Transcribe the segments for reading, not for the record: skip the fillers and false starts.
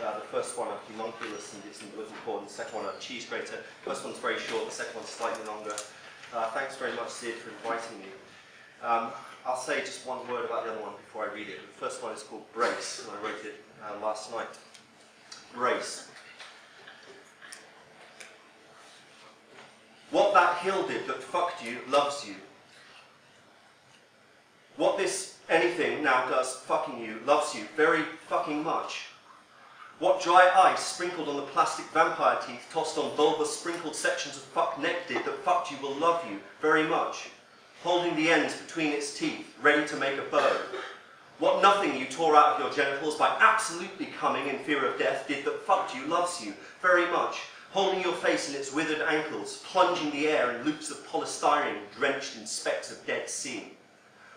The first one a homunculus and did some wooden cord, and the second one a cheese grater. The first one's very short, the second one's slightly longer. Thanks very much, Sid, for inviting me. I'll say just one word about the other one before I read it. The first one is called Brace, and I wrote it last night. Brace. What that hill did that fucked you loves you. What this anything now does fucking you loves you very fucking much. What dry ice sprinkled on the plastic vampire teeth tossed on vulva sprinkled sections of fuck neck did that fucked you will love you very much. Holding the ends between its teeth, ready to make a bow. What nothing you tore out of your genitals by absolutely coming in fear of death did that fucked you loves you very much. Holding your face in its withered ankles, plunging the air in loops of polystyrene drenched in specks of Dead Sea.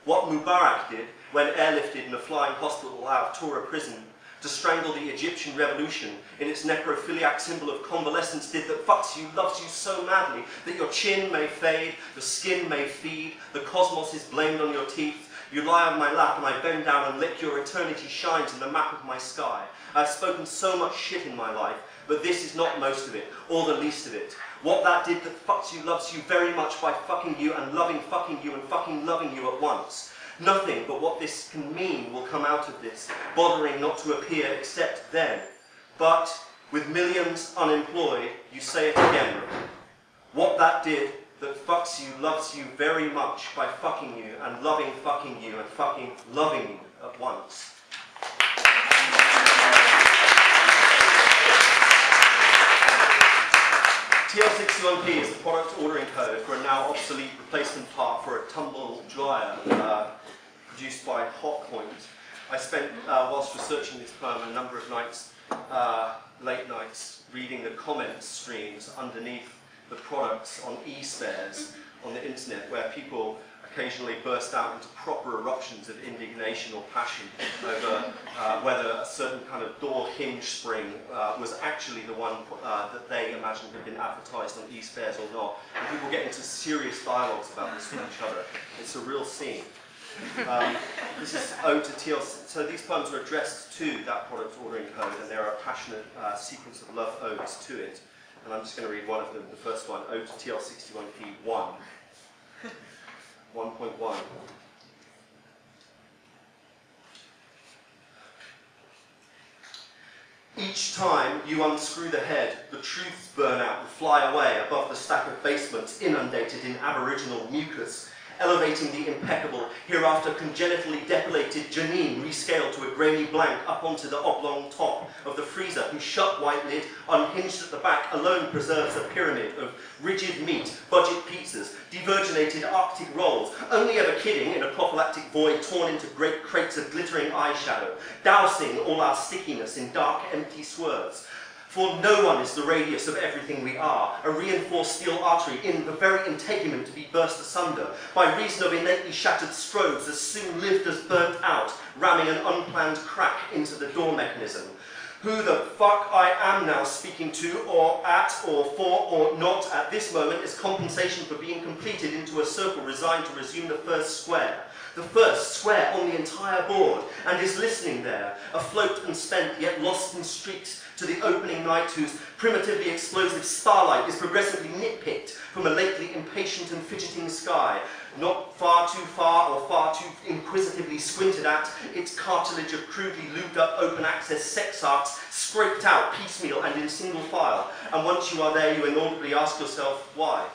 What Mubarak did when airlifted in a flying hospital out of Tora prison to strangle the Egyptian revolution in its necrophiliac symbol of convalescence did that fucks you, loves you so madly that your chin may fade, the skin may feed, the cosmos is blamed on your teeth. You lie on my lap and I bend down and lick your eternity shines in the map of my sky. I've spoken so much shit in my life, but this is not most of it, or the least of it. What that did that fucks you loves you very much by fucking you and loving fucking you and fucking loving you at once. Nothing but what this can mean will come out of this, bothering not to appear except then. But, with millions unemployed, you say it again. What that did that fucks you loves you very much by fucking you and fucking you and fucking loving you at once. TL61P is the product ordering code for a now obsolete replacement part for a tumble dryer produced by Hotpoint. I spent, whilst researching this poem, a number of nights, late nights, reading the comment streams underneath the products on e-spares on the internet, where people occasionally burst out into proper eruptions of indignation or passion over whether a certain kind of door hinge spring was actually the one that they imagined had been advertised on e-spares or not. And people get into serious dialogues about this with each other. It's a real scene. This is Ode to TLC. So these poems are addressed to that product ordering code, and there are a passionate sequence of love odes to it. And I'm just going to read one of them, the first one, Ode to TL61P 1. 1.1. Each time you unscrew the head, the truths burn out and fly away above the stack of basements inundated in aboriginal mucus, elevating the impeccable, hereafter congenitally depilated Janine rescaled to a grainy blank up onto the oblong top of the freezer, whose shut white lid, unhinged at the back, alone preserves a pyramid of rigid meat, budget pizzas, diverginated Arctic rolls, only ever kidding in a prophylactic void torn into great crates of glittering eyeshadow, dousing all our stickiness in dark, empty swerves. For no one is the radius of everything we are, a reinforced steel artery in the very integument to be burst asunder, by reason of innately shattered strobes as soon lived as burnt out, ramming an unplanned crack into the door mechanism. Who the fuck I am now speaking to, or at, or for, or not at this moment is compensation for being completed into a circle resigned to resume the first square. The first square on the entire board, and is listening there, afloat and spent, yet lost in streaks, to the opening night whose primitively explosive starlight is progressively nitpicked from a lately impatient and fidgeting sky, not far too far or far too inquisitively squinted at, its cartilage of crudely lubed up open access sex arcs scraped out piecemeal and in single file, and once you are there you inaudibly ask yourself, why?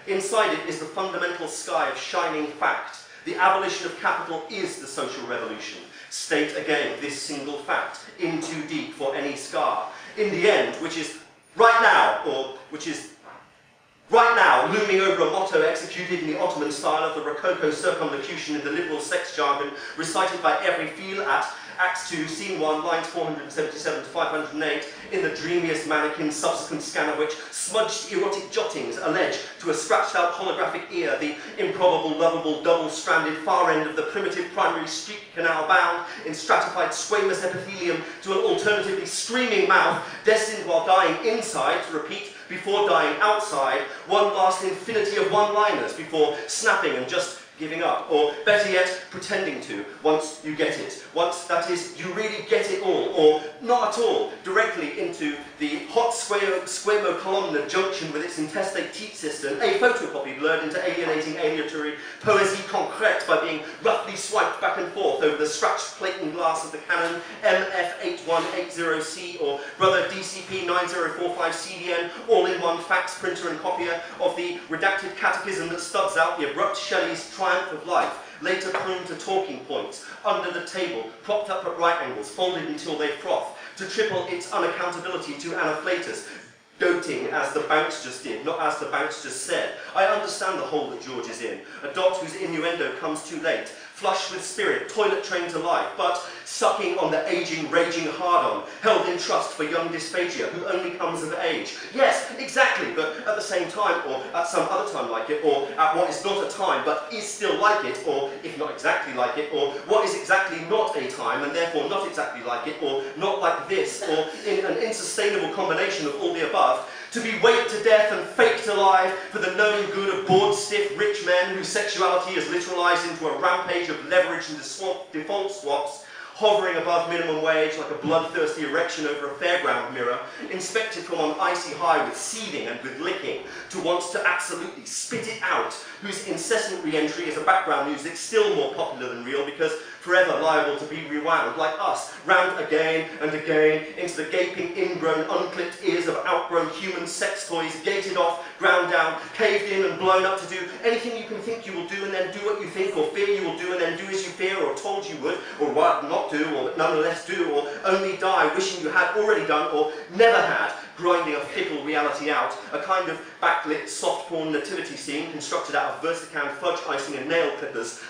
Inside it is the fundamental sky of shining fact. The abolition of capital is the social revolution. State again this single fact, in too deep for any scar. In the end, which is right now, or which is right now, looming over a motto executed in the Ottoman style of the Rococo circumlocution in the liberal sex jargon, recited by every feel at Acts 2, Scene 1, lines 477 to 508, in the dreamiest mannequin, subsequent scan of which smudged erotic jottings allege to a scratched-out holographic ear the improbable, lovable, double-stranded far end of the primitive primary street canal bound in stratified squamous epithelium to an alternatively screaming mouth, destined while dying inside to repeat before dying outside, one vast infinity of one-liners before snapping and just giving up, or better yet, pretending to, once you get it. Once, that is, you really get it all, or not at all, directly into the hot squamo-columnar junction with its intestate teat system, a photocopy blurred into alienating aleatory poésie concrète by being roughly swiped back and forth over the scratched plate and glass of the Canon MF8180C or Brother DCP9045 CDN, all-in-one fax printer and copier of the redacted catechism that stubs out the abrupt Shelley's Triumph of Life, later pruned to talking points, under the table, propped up at right angles, folded until they froth, to triple its unaccountability to Anaphlatus, doting as the Banks just did, not as the Banks just said. I understand the hole that George is in, a dot whose innuendo comes too late, flush with spirit, toilet trained to life, but sucking on the aging, raging hard-on, held in trust for young dysphagia, who only comes of age. Yes, exactly, but at the same time, or at some other time like it, or at what is not a time, but is still like it, or if not exactly like it, or what is exactly not a time, and therefore not exactly like it, or not like this, or in an insustainable combination of all the above, to be waked to death and faked alive for the knowing good of bored, stiff, rich men whose sexuality is literalized into a rampage of leverage and default swaps, hovering above minimum wage like a bloodthirsty erection over a fairground mirror, inspected from on icy high with seething and with licking, to wants to absolutely spit it out, whose incessant re-entry is a background music still more popular than real because forever liable to be rewound, like us, round again and again into the gaping, ingrown, unclipped ears of outgrown human sex toys, gated off, ground down, caved in and blown up to do anything you can think you will do and then do what you think, or fear you will do and then do as you fear or told you would, or what not do, or nonetheless do, or only die wishing you had already done or never had, grinding a fickle reality out, a kind of backlit soft porn nativity scene constructed out of Versican fudge icing and nail clippers.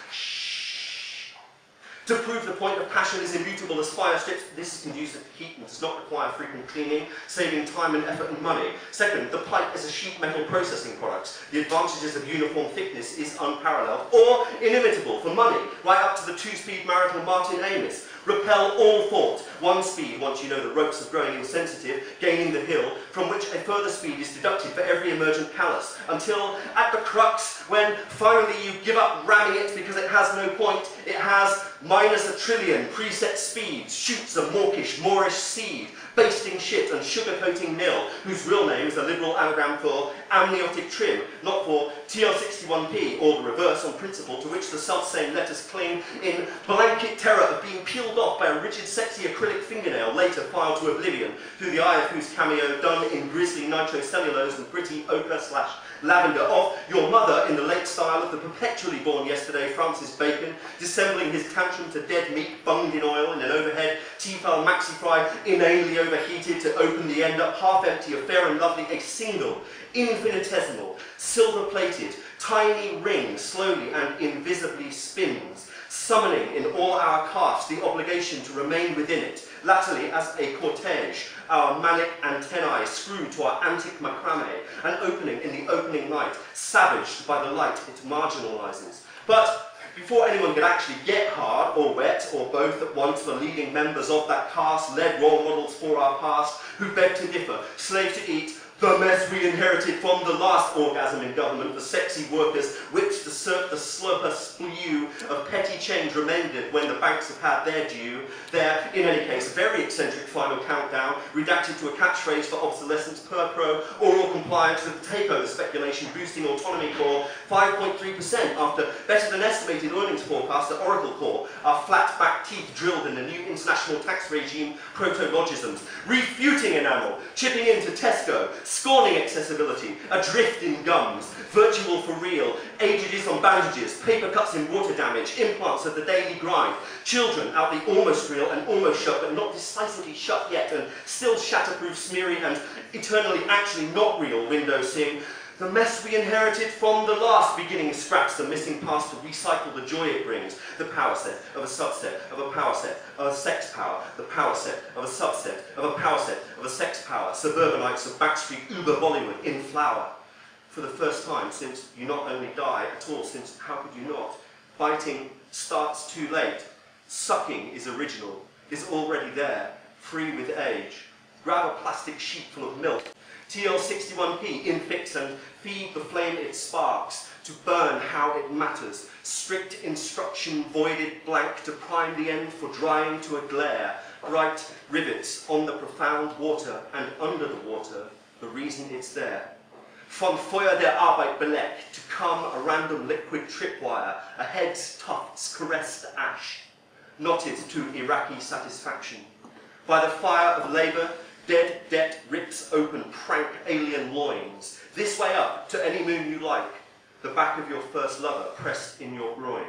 To prove the point of passion is immutable as fire strips, this is conducive to heat and does not require frequent cleaning, saving time and effort and money. Second, the pipe is a sheet metal processing product. The advantages of uniform thickness is unparalleled, or inimitable for money, right up to the two-speed marital Martin Amis. Repel all thought. One speed, once you know the ropes of growing insensitive, gaining the hill, from which a further speed is deducted for every emergent callus, until at the crux, when finally you give up ramming it because it has no point, it has minus 1 trillion preset speeds, shoots a mawkish, Moorish seed, basting shit and sugar-coating nil, whose real name is a liberal anagram for amniotic trim, not for TL61P, or the reverse on principle, to which the self-same letters cling in blanket terror of being peeled off by a rigid, sexy acrylic fingernail, later filed to oblivion, through the eye of whose cameo, done in grisly nitrocellulose and gritty ochre/lavender, of your mother in the late style of the perpetually born yesterday Francis Bacon, dissembling his tantrum to dead meat bunged in oil in an overhead Tefal maxi fry, inanely overheated to open the end up half empty of Fair and Lovely, a single, infinitesimal, silver-plated, tiny ring slowly and invisibly spins, summoning in all our casts the obligation to remain within it, latterly as a cortege, our manic antennae screwed to our antic macrame, and opening in the opening night, savaged by the light it marginalizes. But before anyone could actually get hard, or wet, or both at once, the leading members of that caste led role models for our past, who begged to differ, slave to eat, the mess we inherited from the last orgasm in government, the sexy workers which the slurper spew of petty change remended when the banks have had their due, their, in any case, very eccentric final countdown, redacted to a catchphrase for obsolescence per pro, oral compliance with the takeover speculation boosting autonomy core, 5.3% after better than estimated earnings forecast at Oracle Core, our flat back teeth drilled in the new international tax regime proto-logisms, refuting enamel, chipping into Tesco, scorning accessibility, adrift in gums, virtual for real, ages on bandages, paper cuts in water damage, implants of the daily grind, children out the almost real and almost shut but not decisively shut yet and still shatterproof, smeary and eternally actually not real window sim. The mess we inherited from the last beginning scraps the missing past to recycle the joy it brings. The power set of a subset of a power set of a sex power. The power set of a subset of a power set of a sex power. Suburbanites of backstreet Uber Bollywood in flower. For the first time since you not only die at all, since how could you not? Biting starts too late. Sucking is original, is already there, free with age. Grab a plastic sheet full of milk. TL61P, infix and feed the flame it sparks, to burn how it matters. Strict instruction voided blank to prime the end for drying to a glare. Bright rivets on the profound water and under the water, the reason it's there. Von Feuer der Arbeit belegt, to come a random liquid tripwire, a head's tufts caressed ash, knotted to Iraqi satisfaction. By the fire of labour, dead debt rips open prank alien loins. This way up, to any moon you like, the back of your first lover pressed in your groin.